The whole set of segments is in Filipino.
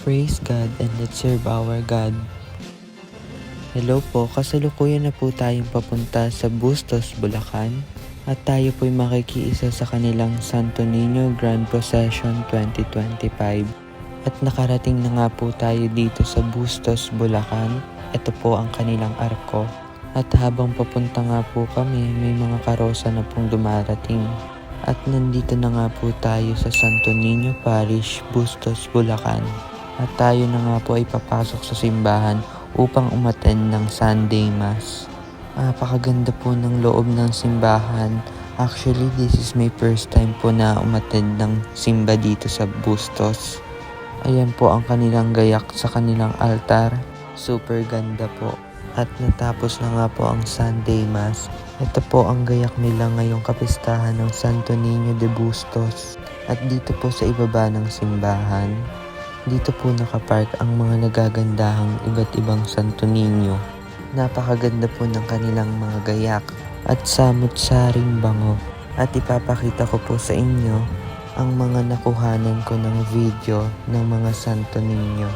Praise God and let's serve our God. Hello po, kasalukuyan na po tayong papunta sa Bustos, Bulacan at tayo po'y makikiisa sa kanilang Santo Niño Grand Procession 2025. At nakarating na nga po tayo dito sa Bustos, Bulacan. Ito po ang kanilang arko. At habang papunta nga po kami, may mga karosa na pong dumarating. At nandito na nga po tayo sa Santo Niño Parish, Bustos, Bulacan. At tayo na nga po ay papasok sa simbahan upang umattend ng Sunday Mass. Napakaganda po ng loob ng simbahan. Actually, this is my first time po na umattend ng simba dito sa Bustos. Ayan po ang kanilang gayak sa kanilang altar. Super ganda po. At natapos na nga po ang Sunday Mass. Ito po ang gayak nila ngayong kapistahan ng Santo Niño de Bustos. At dito po sa ibaba ng simbahan, dito po nakapark ang mga nagagandahang iba't ibang Santo Niño. Napakaganda po ng kanilang mga gayak at samut-saring bango. At ipapakita ko po sa inyo ang mga nakuhanan ko ng video ng mga Santo Niño.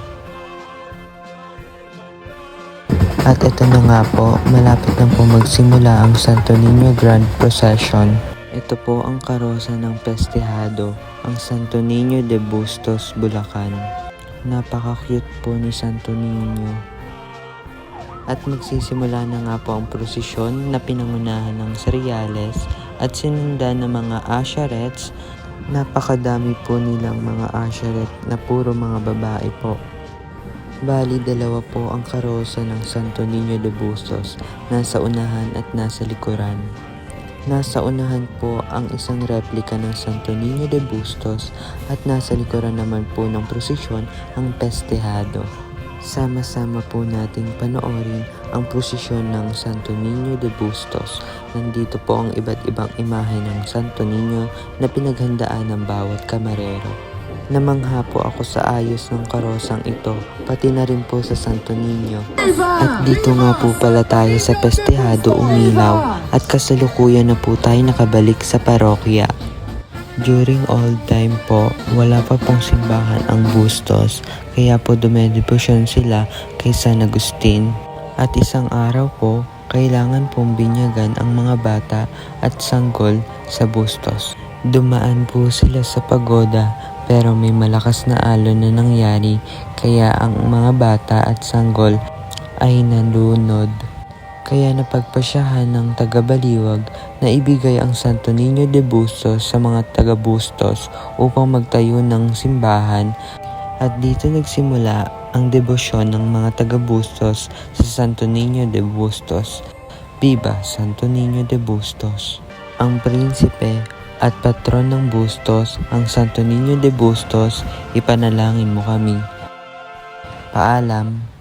At ito na nga po, malapit na po magsimula ang Santo Niño Grand Procession. Ito po ang karosa ng pestihado, ang Santo Niño de Bustos, Bulacan. Napaka-cute po ni Santo Niño. At magsisimula na nga po ang prosesyon na pinangunahan ng cereales at sinundan ng mga asherets. Napakadami po nilang mga asheret na puro mga babae po. Bali, dalawa po ang karosa ng Santo Niño de Bustos, nasa unahan at nasa likuran. Nasa unahan po ang isang replika ng Santo Niño de Bustos at nasa likuran naman po ng prosesyon ang pestihado. Sama-sama po nating panoorin ang prosesyon ng Santo Niño de Bustos. Nandito po ang iba't ibang imahe ng Santo Niño na pinaghandaan ng bawat kamarero. Namangha po ako sa ayos ng karosang ito, pati na rin po sa Santo Niño. At dito nga po pala tayo sa pestihado umilaw at kasalukuyan na po tayo nakabalik sa parokya. During old time po, wala pa pong simbahan ang Bustos, kaya po dumedebosyon sila kay San Agustin. At isang araw po, kailangan pong binyagan ang mga bata at sanggol sa Bustos. Dumaan po sila sa pagoda pero may malakas na alon na nangyari kaya ang mga bata at sanggol ay nalunod. Kaya napagpasyahan ng taga-Baliwag na ibigay ang Santo Niño de Bustos sa mga taga-Bustos upang magtayo ng simbahan at dito nagsimula ang debosyon ng mga taga-Bustos sa Santo Niño de Bustos. Viva Santo Niño de Bustos! Ang prinsipe at patron ng Bustos, ang Santo Niño de Bustos, ipanalangin mo kami. Paalam.